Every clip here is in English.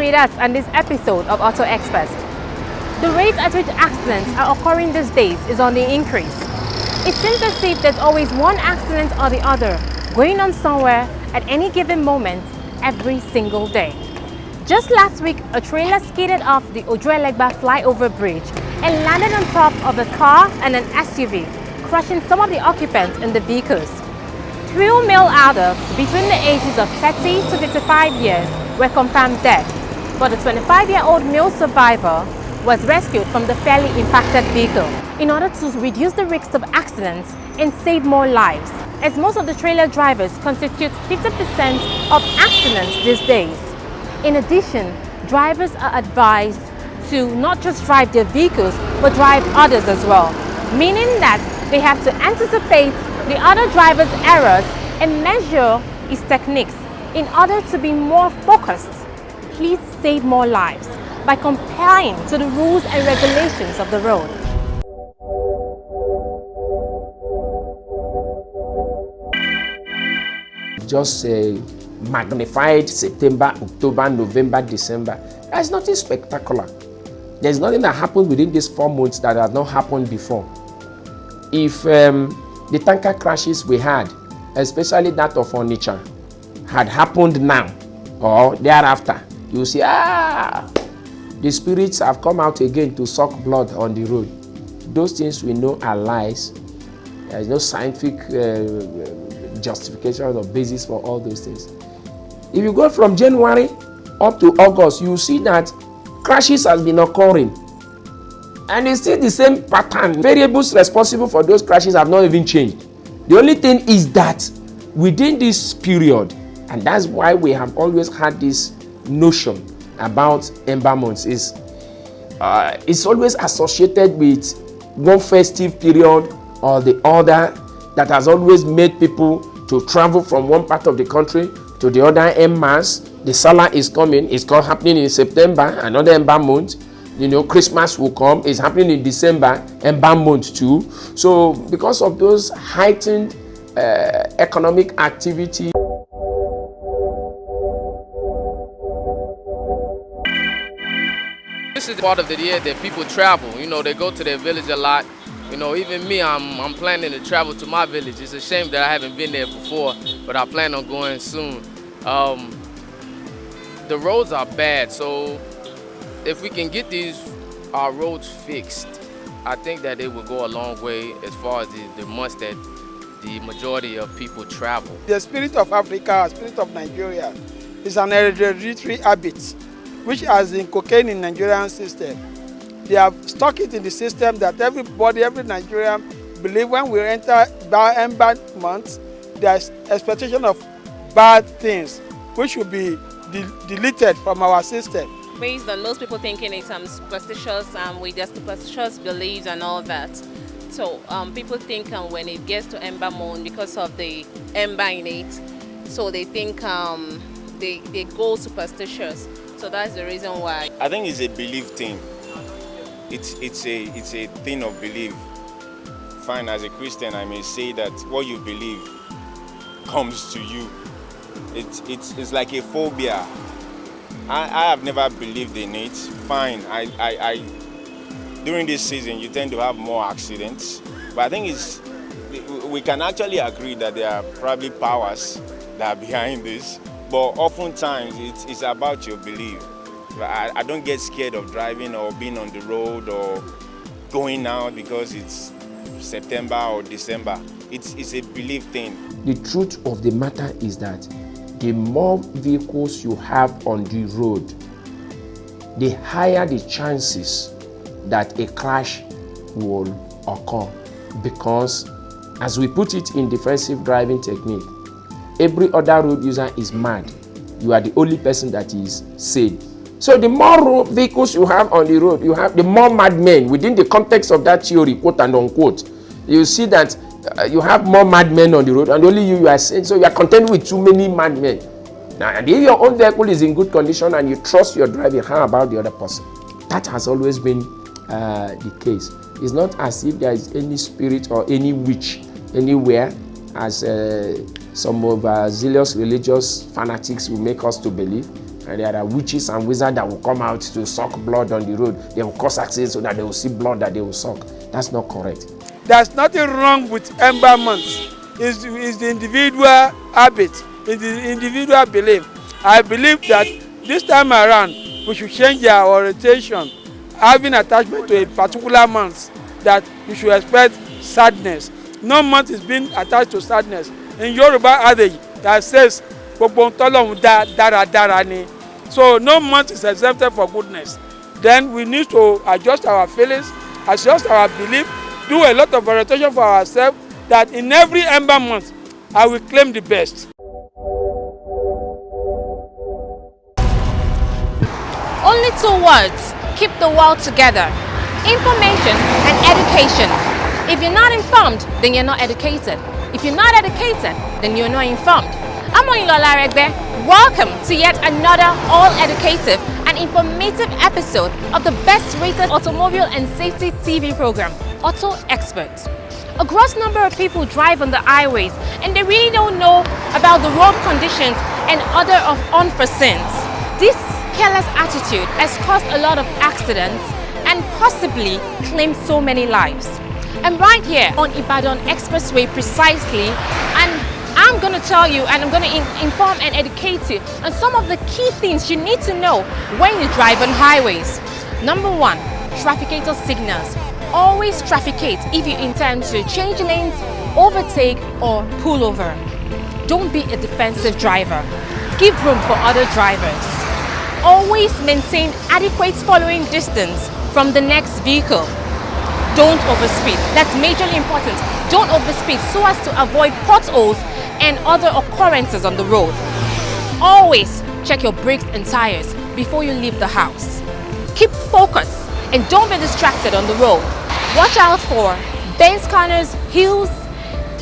with us on this episode of Autoxpat. The rate at which accidents are occurring these days is on the increase. It seems as if there's always one accident or the other going on somewhere at any given moment every single day. Just last week, a trailer skidded off the Ojuelegba flyover bridge and landed on top of a car and an SUV, crushing some of the occupants in the vehicles. 3 male adults between the ages of 30 to 55 years were confirmed dead, but the 25-year-old male survivor was rescued from the fairly impacted vehicle in order to reduce the risk of accidents and save more lives, as most of the trailer drivers constitute 50% of accidents these days. In addition, drivers are advised to not just drive their vehicles, but drive others as well, meaning that they have to anticipate the other driver's errors and measure his techniques in order to be more focused. Please save more lives by complying to the rules and regulations of the road. Just a magnified September, October, November, December. There's nothing spectacular. There's nothing that happens within these 4 months that has not happened before. If the tanker crashes we had, especially that of Onitsha, had happened now or thereafter, you see, the spirits have come out again to suck blood on the road. Those things we know are lies. There is no scientific justification or basis for all those things. If you go from January up to August, you see that crashes has been occurring. And it's still the same pattern. Variables responsible for those crashes have not even changed. The only thing is that within this period, and that's why we have always had this notion about Ember months, is it's always associated with one festive period or the other that has always made people to travel from one part of the country to the other en masse. The Salah is coming, it's happening in September, another Ember month. You know, Christmas will come, it's happening in December, Ember month too. So because of those heightened economic activity, this is part of the year that people travel. You know, they go to their village a lot. You know, even me, I'm planning to travel to my village. It's a shame that I haven't been there before, but I plan on going soon. The roads are bad, so if we can get our roads fixed, I think that it will go a long way as far as the months that the majority of people travel. The spirit of Africa, spirit of Nigeria, is an hereditary habit, which has been cocaine in Nigerian system. They have stuck it in the system that every Nigerian believe when we enter Ember months, there's expectation of bad things, which should be deleted from our system. Based on most people thinking it's superstitious, with their superstitious beliefs and all that. So people think when it gets to Ember moon, because of the ember in it, so they think they go superstitious. So that's the reason why. I think it's a belief thing. It's a thing of belief. Fine, as a Christian, I may say that what you believe comes to you. It's like a phobia. I have never believed in it. Fine, during this season you tend to have more accidents, but I think we can actually agree that there are probably powers that are behind this, but oftentimes it's about your belief. I don't get scared of driving or being on the road or going out because it's September or December. It's a belief thing. the truth of the matter is that the more vehicles you have on the road, the higher the chances that a crash will occur. Because, as we put it in defensive driving technique, every other road user is mad. You are the only person that is sane. So the more vehicles you have on the road, you have the more madmen. Within the context of that theory, quote and unquote, you see that you have more madmen on the road, and only you are sane. So you are content with too many madmen. Now, and if your own vehicle is in good condition and you trust your driving, how about the other person? That has always been the case. It's not as if there is any spirit or any witch anywhere, as some of our zealous religious fanatics will make us to believe. And there are witches and wizards that will come out to suck blood on the road. They will cause accidents so that they will see blood that they will suck. That's not correct. There's nothing wrong with Ember months. It's the individual habit, it's the individual belief. I believe that this time around, we should change our orientation, having attachment to a particular month, that you should expect sadness. No month is being attached to sadness. In Yoruba adage that says, so no month is exempted for goodness. Then we need to adjust our feelings, adjust our belief, do a lot of orientation for ourselves, that in every Ember month, I will claim the best. Only 2 words keep the world together: information and education. If you're not informed, then you're not educated. If you're not educated, then you're not informed. I'm Oyilola Regbe. Welcome to yet another all-educative and informative episode of the best-rated automobile and safety TV program, Auto Experts. A gross number of people drive on the highways and they really don't know about the road conditions and other of unforeseens. This careless attitude has caused a lot of accidents and possibly claimed so many lives. I'm right here on Ibadan Expressway precisely, and I'm going to tell you and I'm going to inform and educate you on some of the key things you need to know when you drive on highways. Number 1, trafficator signals. Always trafficate if you intend to change lanes, overtake or pull over. Don't be a defensive driver. Give room for other drivers. Always maintain adequate following distance from the next vehicle. Don't overspeed. That's majorly important. Don't overspeed so as to avoid potholes and other occurrences on the road. Always check your brakes and tires before you leave the house. Keep focused and don't be distracted on the road. Watch out for bend corners, hills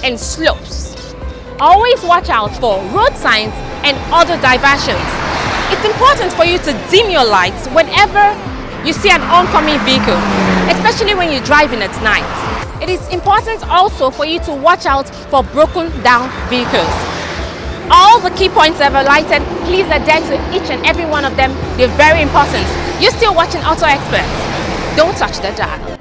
and slopes. Always watch out for road signs and other diversions. It's important for you to dim your lights whenever you see an oncoming vehicle, especially when you're driving at night. It is important also for you to watch out for broken down vehicles. All the key points I've highlighted, please adhere to each and every one of them. They're very important. You're still watching Auto Experts. Don't touch the dial.